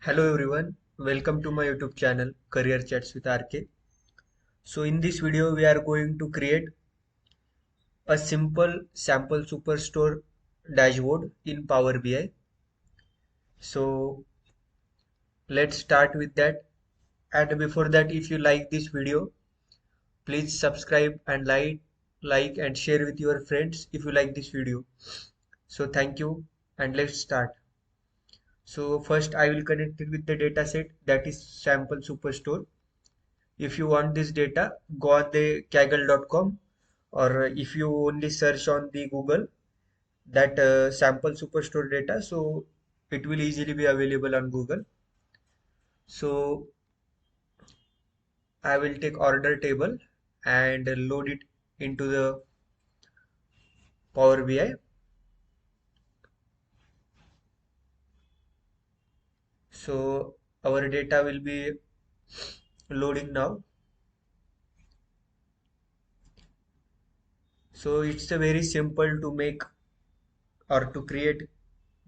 Hello everyone, welcome to my YouTube channel Career Chats with RK. So in this video we are going to create a simple sample superstore dashboard in Power BI. So let's start with that. And before that, if you like this video, please subscribe and like and share with your friends if you like this video. So thank you and let's start. So first I will connect it with the dataset, that is sample superstore. If you want this data, go on the kaggle.com, or if you only search on the Google that sample superstore data, so it will easily be available on Google. So I will take order table and load it into the Power BI. So our data will be loading now. So it's a very simple to make or to create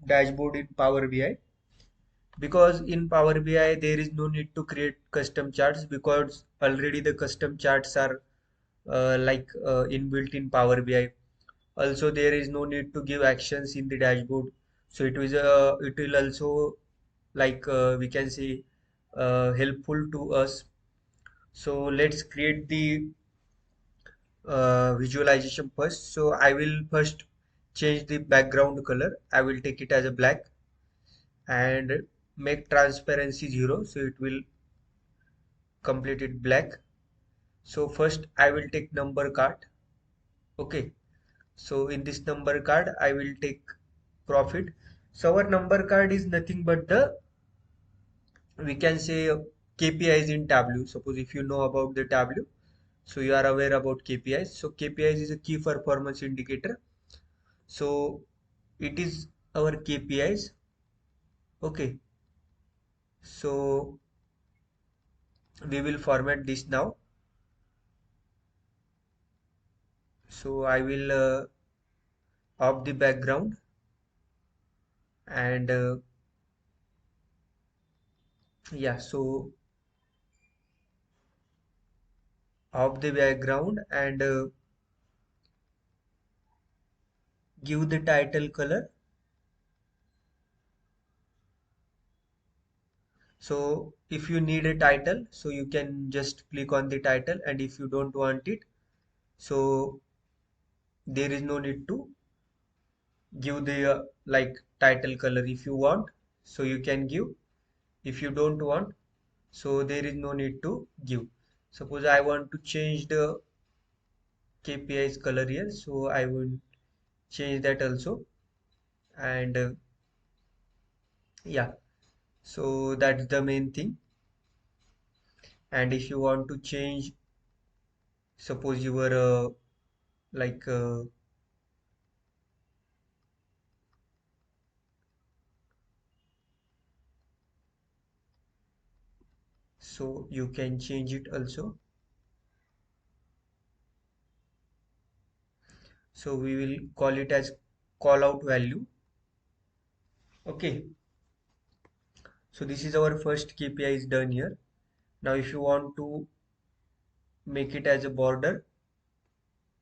dashboard in Power BI, because in Power BI there is no need to create custom charts because already the custom charts are inbuilt in Power BI. Also there is no need to give actions in the dashboard, so it will also we can say helpful to us. So let's create the visualization first. So I will first change the background color. I will take it as a black and make transparency 0, so it will complete it black. So first I will take number card. Okay, so in this number card I will take profit. So our number card is nothing but the, we can say, KPIs in Tableau. Suppose if you know about the Tableau, so you are aware about KPIs. So KPIs is a key performance indicator. So it is our KPIs. Okay, so we will format this now. So I will off the background and yeah, so off the background and give the title color. So if you need a title, so you can just click on the title, and if you don't want it, so there is no need to give the title color. If you want, so you can give. If you don't want, so there is no need to give. Suppose I want to change the KPIs color here, so I will change that also. And yeah, so that's the main thing. And if you want to change, suppose you were like so you can change it also. So we will call it as call out value. Okay, so this is our first KPI is done here. Now if you want to make it as a border,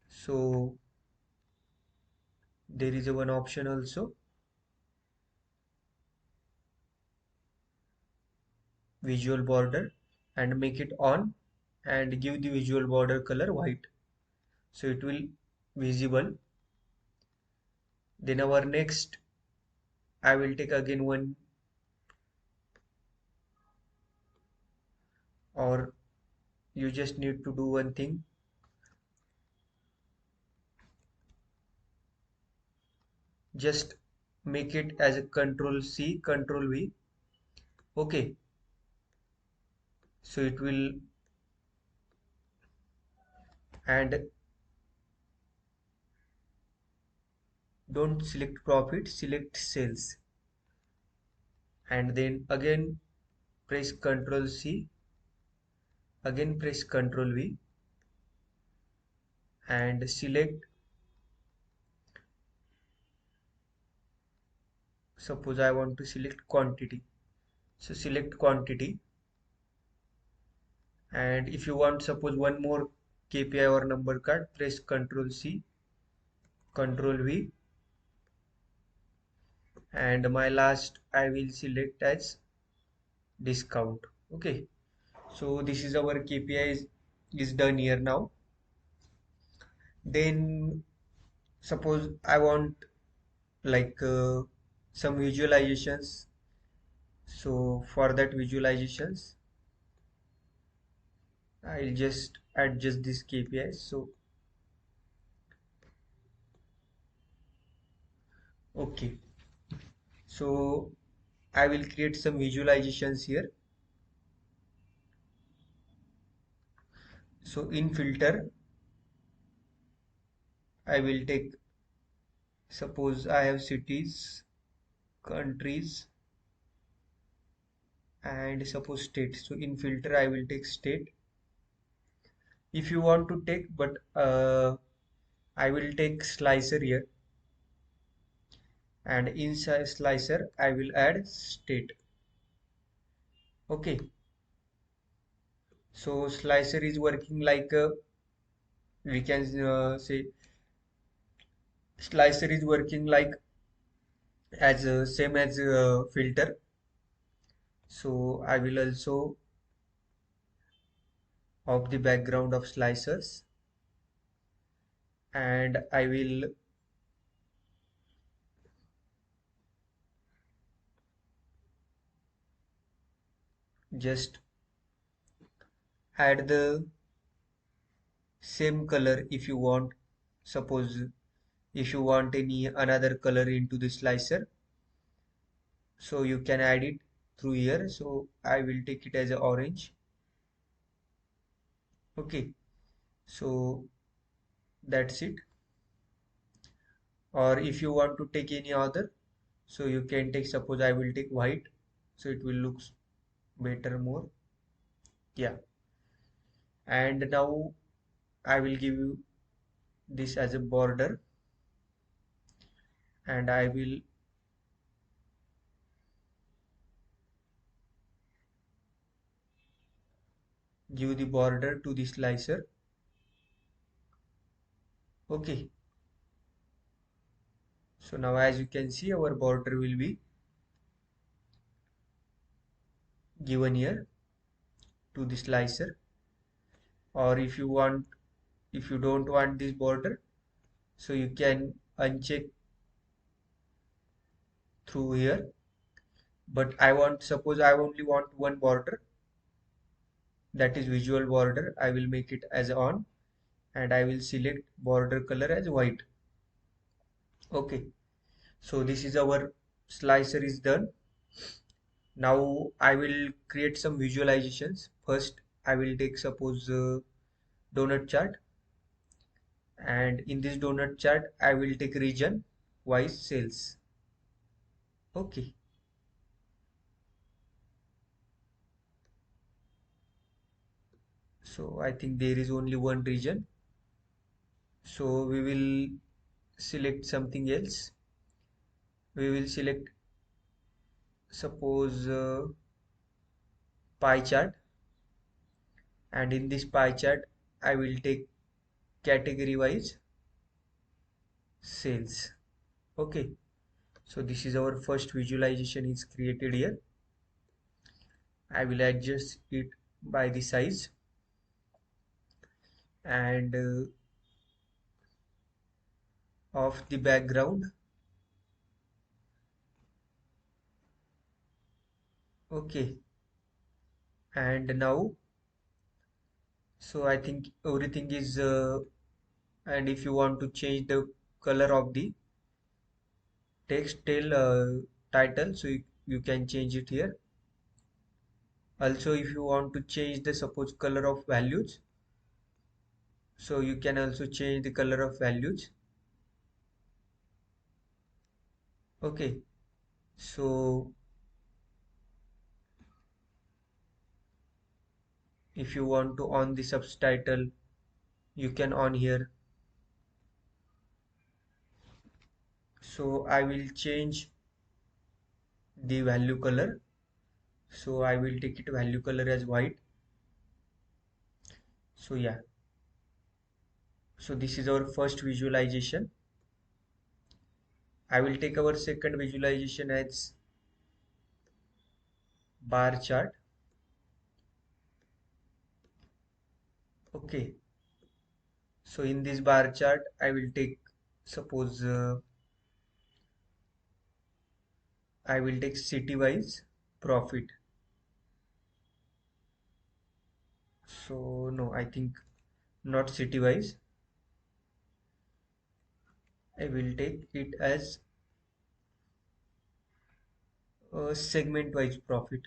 so there is a one option also, visual border, and make it on and give the visual border color white, so it will visible. Then our next, I will take again one, or you just need to do one thing, just make it as a control C control V. Okay, so it will, and don't select profit, select sales, and then again press control C, again press control V, and select, suppose I want to select quantity, So select quantity, and if you want suppose one more KPI or number card, press Ctrl C, Ctrl V, and my last I will select as discount. Okay, so this is our KPI is done here now. Then suppose I want like some visualizations. So for that visualizations, I'll just adjust this KPI. So okay, so I will create some visualizations here. So in filter, I will take, suppose I have cities, countries, and suppose state. So in filter, I will take state. If you want to take, but I will take slicer here, and inside slicer, I will add state. Okay, so slicer is working like we can say slicer is working like as same as filter. So I will also of the background of slicers, and I will just add the same color if you want. Suppose if you want any another color into the slicer, so you can add it through here. So I will take it as a orange. Okay, so that's it. Or if you want to take any other, so you can take, suppose I will take white, so it will look better more. Yeah, and now I will give you this as a border, and I will give the border to the slicer. Okay, so now as you can see, our border will be given here to the slicer. Or if you want, if you don't want this border, so you can uncheck through here. But I want, suppose I only want one border, that is visual border. I will make it as on, and I will select border color as white. Okay, so this is our slicer is done. Now I will create some visualizations. First I will take, suppose donut chart, and in this donut chart I will take region wise sales. Okay, so I think there is only one region, so we will select something else. We will select, suppose pie chart, and in this pie chart I will take category wise sales. Okay, so this is our first visualization is created here. I will adjust it by the size, and of the background. Okay, and now, so I think everything is and if you want to change the color of the text tail title, so you can change it here. Also if you want to change the suppose color of values, so you can also change the color of values. Okay, so if you want to on the subtitle, you can on here. So I will change the value color. So I will take it value color as white. So yeah, so this is our first visualization. I will take our second visualization as bar chart. Okay, so in this bar chart I will take, suppose I will take city wise profit. So no, I think not city wise. I will take it as segment wise profit,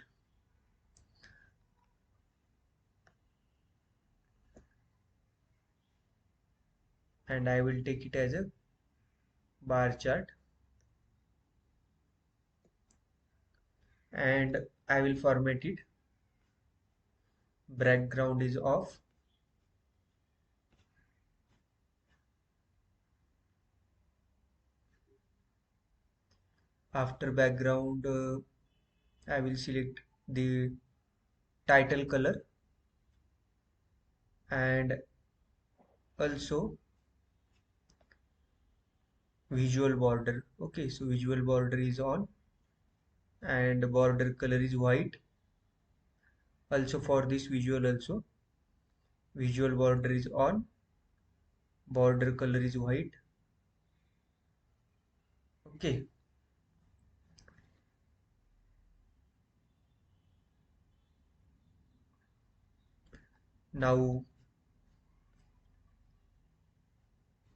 and I will take it as a bar chart, and I will format it. Background is off. After background, I will select the title color and also visual border. Okay, so visual border is on and border color is white. Also for this visual also, visual border is on, border color is white. Okay, now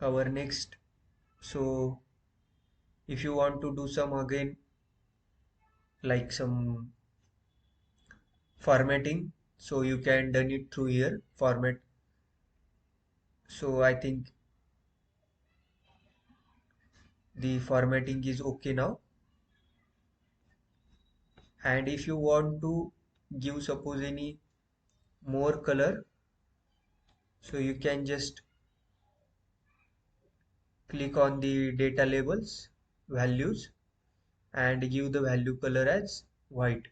our next, so if you want to do some again like some formatting, so you can done it through here format. So I think the formatting is okay now. And if you want to give suppose any more color, so you can just click on the data labels values and give the value color as white.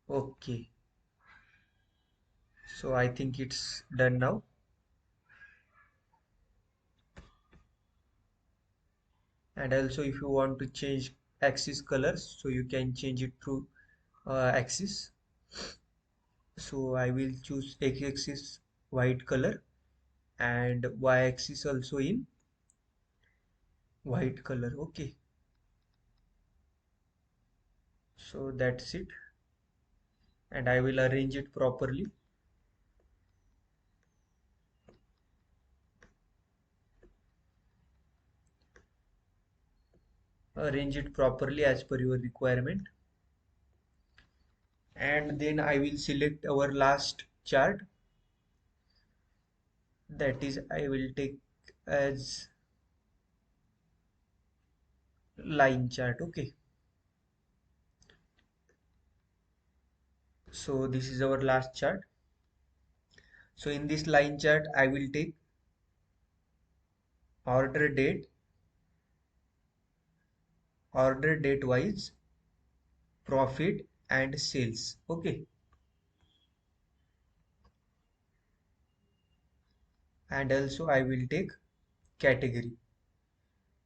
Okay, so I think it's done now. And also if you want to change axis colors, so you can change it through axis. So I will choose x-axis white color and y-axis also in white color. Okay, so that's it, and I will arrange it properly. Arrange it properly as per your requirement, and then I will select our last chart, that is I will take as line chart. Okay, so this is our last chart. So in this line chart I will take order date wise profit and sales. Okay, and also I will take category.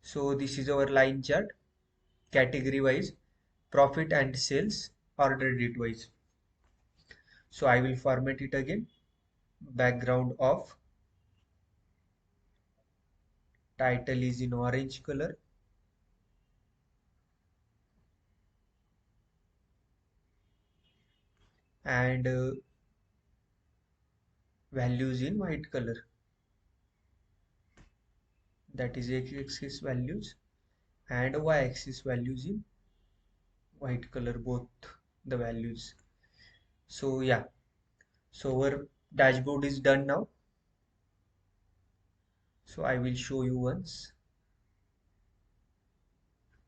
So this is our line chart, category wise profit and sales, order date wise. So I will format it again. Background of, title is in orange color, and values in white color, that is x-axis values and y-axis values in white color, both the values. So yeah, so our dashboard is done now. So I will show you once.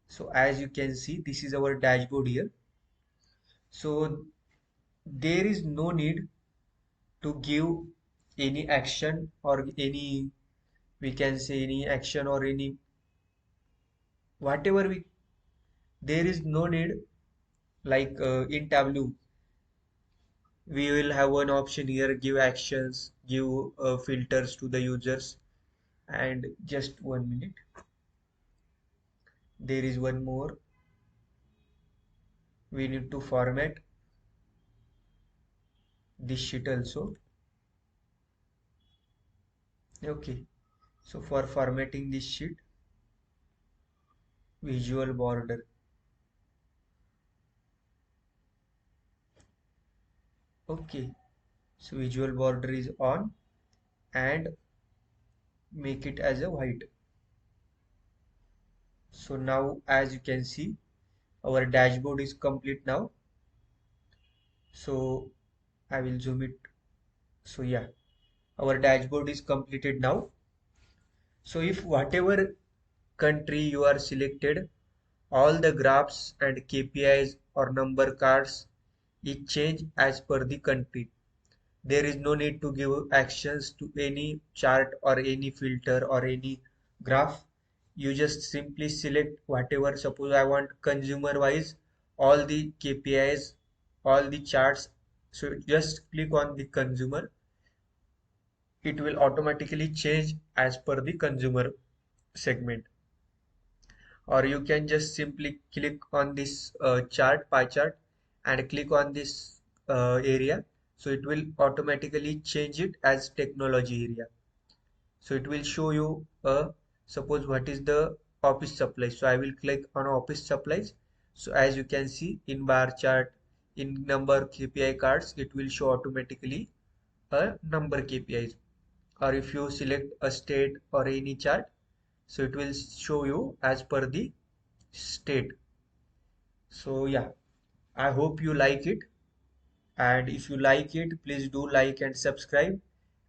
So as you can see, this is our dashboard here. So there is no need to give any action or any, we can say any action or any whatever we, there is no need like in Tableau we will have one option here, give actions, give filters to the users. And just 1 minute, there is one more, we need to format this sheet also. Okay, so for formatting this sheet, visual border. Okay, so visual border is on, and make it as a white. So now as you can see, our dashboard is complete now. So I will zoom it. So yeah, our dashboard is completed now. So if whatever country you are selected, all the graphs and KPIs or number cards is change as per the country. There is no need to give actions to any chart or any filter or any graph. You just simply select whatever. Suppose I want consumer wise all the KPIs, all the charts. So just click on the consumer. It will automatically change as per the consumer segment. Or you can just simply click on this chart, pie chart, and click on this area. So it will automatically change it as technology area. So it will show you suppose what is the office supplies. So I will click on office supplies. So as you can see in bar chart, in number KPI cards, it will show automatically a number KPIs. Or if you select a state or any chart, so it will show you as per the state. So yeah, I hope you like it, and if you like it, please do like and subscribe.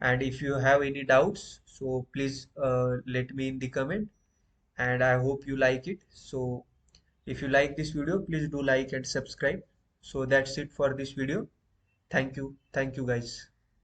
And if you have any doubts, so please let me in the comment. And I hope you like it. So if you like this video, please do like and subscribe. So that's it for this video. Thank you guys.